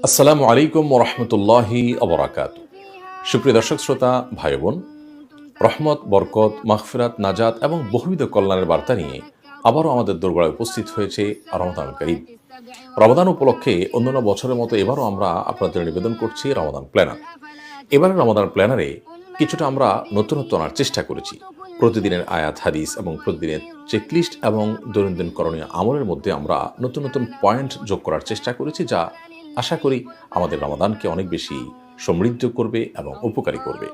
আসসালামু আলাইকুম ওরহমতুল্লাহি অবরাকাত। সুপ্রিয় দর্শক শ্রোতা ভাই বোন, রহমত, বরকত, মাগফিরাত, নাজাত এবং বহুবিধ কল্যাণের বার্তা নিয়ে আবারও আমাদের দোরগোড়ায় উপস্থিত হয়েছে রমাদান করিম। রমাদান উপলক্ষে অন্যান্য বছরের মতো এবারও আমরা আপনাদের নিবেদন করছি রমাদান প্ল্যানার। এবারে রমাদান প্ল্যানারে কিছুটা আমরা নতুনত্ব আনার চেষ্টা করেছি। প্রতিদিনের আয়াত হাদিস এবং প্রতিদিনের চেকলিস্ট এবং দৈনন্দিন করণীয় আমলের মধ্যে আমরা নতুন নতুন পয়েন্ট যোগ করার চেষ্টা করেছি, যা আশা করি আমাদের রমাদানকে অনেক বেশি সমৃদ্ধ করবে এবং উপকারী করবে।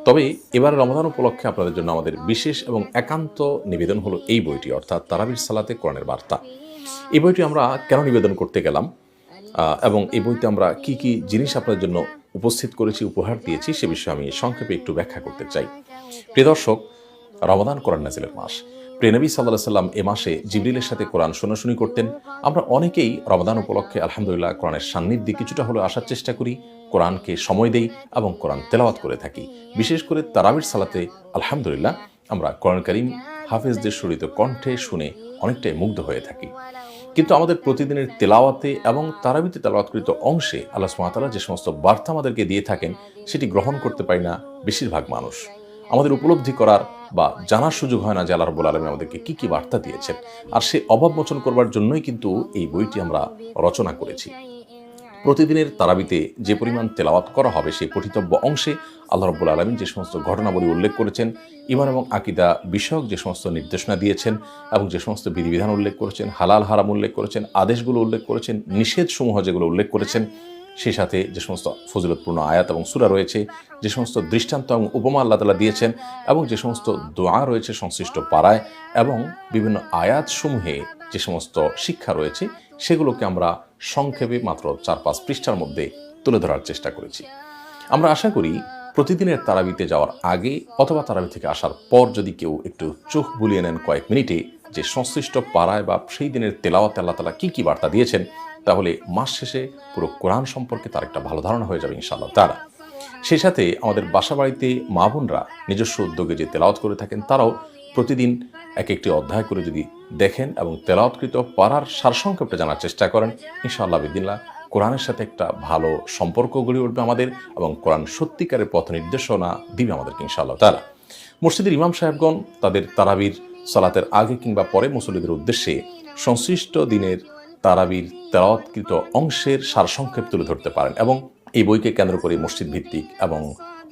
তবে এবার রমাদান উপলক্ষে আপনাদের জন্য আমাদের বিশেষ এবং একান্ত নিবেদন হলো এই বইটি, অর্থাৎ তারাবির সালাতে কোরআনের বার্তা। এই বইটি আমরা কেন নিবেদন করতে গেলাম এবং এই বইতে আমরা কি কি জিনিস আপনাদের জন্য উপস্থিত করেছি, উপহার দিয়েছি, সে বিষয়ে আমি সংক্ষেপে একটু ব্যাখ্যা করতে চাই। প্রিয় দর্শক, রমাদান কোরআন নাজিলের মাস। প্রিয় নবী সাল্লাল্লাহু আলাইহি সাল্লাম এ মাসে জিবরিলের সাথে কোরআন শোনাশুনি করতেন। আমরা অনেকেই রমাদান উপলক্ষে আলহামদুলিল্লাহ কোরআনের সান্নিধ্যে কিছুটা হলেও আসার চেষ্টা করি, কোরআনকে সময় দেই এবং কোরআন তেলাওয়াত করে থাকি। বিশেষ করে তারাবির সালাতে আলহামদুলিল্লাহ আমরা কোরআন কারীম হাফেজদের সুরিত কণ্ঠে শুনে অনেকটাই মুগ্ধ হয়ে থাকি। কিন্তু আমাদের প্রতিদিনের তেলাওয়াতে এবং তারাবিতে তেলাওয়াতকৃত অংশে আল্লাহ সুবহানাহু ওয়া তাআলা যে সমস্ত বার্তা আমাদেরকে দিয়ে থাকেন, সেটি গ্রহণ করতে পারি না বেশিরভাগ মানুষ। আমাদের উপলব্ধি করার বা জানার সুযোগ হয় না যে আল্লাহ রাব্বুল আলামিন আমাদেরকে কি কি বার্তা দিয়েছেন। আর সেই অভাব মোচন করবার জন্যই কিন্তু এই বইটি আমরা রচনা করেছি। প্রতিদিনের তারাবিতে যে পরিমাণ তেলাওয়াত করা হবে, সেই পঠিতব্য অংশে আল্লাহ রাব্বুল আলামিন যে সমস্ত ঘটনাবলী উল্লেখ করেছেন, ঈমান এবং আকীদা বিষয়ক যে সমস্ত নির্দেশনা দিয়েছেন এবং যে সমস্ত বিধিবিধান উল্লেখ করেছেন, হালাল হারাম উল্লেখ করেছেন, আদেশগুলো উল্লেখ করেছেন, নিষেধসমূহ যেগুলো উল্লেখ করেছেন, সেই সাথে যে সমস্ত ফজিলতপূর্ণ আয়াত এবং সূরা রয়েছে, যে সমস্ত দৃষ্টান্ত এবং উপমা আল্লাহ তাআলা দিয়েছেন এবং যে সমস্ত দোয়া রয়েছে সংশ্লিষ্ট পাড়ায়, এবং বিভিন্ন আয়াতসমূহে যে সমস্ত শিক্ষা রয়েছে, সেগুলোকে আমরা সংক্ষেপে মাত্র 4-5 পৃষ্ঠার মধ্যে তুলে ধরার চেষ্টা করেছি। আমরা আশা করি প্রতিদিনের তারাবিতে যাওয়ার আগে অথবা তারাবি থেকে আসার পর যদি কেউ একটু চোখ বুলিয়ে নেন কয়েক মিনিটে যে সংশ্লিষ্ট পাড়ায় বা সেই দিনের তেলাওয়াতে আল্লাহ তাআলা কি কি বার্তা দিয়েছেন, তাহলে মাস শেষে পুরো কোরআন সম্পর্কে তার একটা ভালো ধারণা হয়ে যাবে ইনশাআল্লাহ তাআলা। সেই সাথে আমাদের বাসা বাড়িতে মা বোনরা নিজস্ব উদ্যোগে যে তেলাওয়াত করে থাকেন, তারাও প্রতিদিন এক একটি অধ্যায় করে যদি দেখেন এবং তেলাওয়াতকৃত পারার সারসংক্ষেপটা জানার চেষ্টা করেন, ইনশাআল্লাহ বিদিল্লাহ কোরআনের সাথে একটা ভালো সম্পর্ক গড়ে উঠবে আমাদের এবং কোরআন সত্যিকারের পথ নির্দেশনা দিবে আমাদেরকে ইনশাআল্লাহ তাআলা। মসজিদের ইমাম সাহেবগণ তাদের তারাবির সালাতের আগে কিংবা পরে মুসল্লিদের উদ্দেশ্যে সংশ্লিষ্ট দিনের তারাবির তেলাওয়াতকৃত অংশের সারসংক্ষেপ তুলে ধরতে পারেন এবং এই বইকে কেন্দ্র করে মসজিদ ভিত্তিক এবং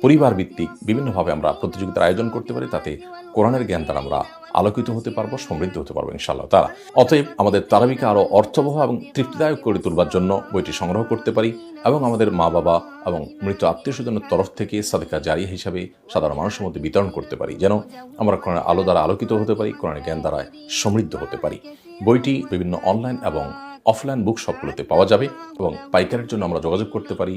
পরিবার ভিত্তিক বিভিন্নভাবে আমরা প্রতিযোগিতার আয়োজন করতে পারি। তাতে কোরআনের জ্ঞান দ্বারা আমরা আলোকিত হতে পারবো, সমৃদ্ধ হতে পারবো ইনশাআল্লাহ তাআলা। অতএব আমাদের তারাবিকে আরও অর্থবহ এবং তৃপ্তিদায়ক করে তুলবার জন্য বইটি সংগ্রহ করতে পারি এবং আমাদের মা বাবা এবং মৃত আত্মীয় স্বজনের তরফ থেকে সাদকা জারিয়া হিসাবে সাধারণ মানুষের মধ্যে বিতরণ করতে পারি, যেন আমরা কোরআনের আলো দ্বারা আলোকিত হতে পারি, কোরআনের জ্ঞান দ্বারা সমৃদ্ধ হতে পারি। বইটি বিভিন্ন অনলাইন এবং অফলাইন বুক শপগুলোতে পাওয়া যাবে এবং পাইকারের জন্য আমরা যোগাযোগ করতে পারি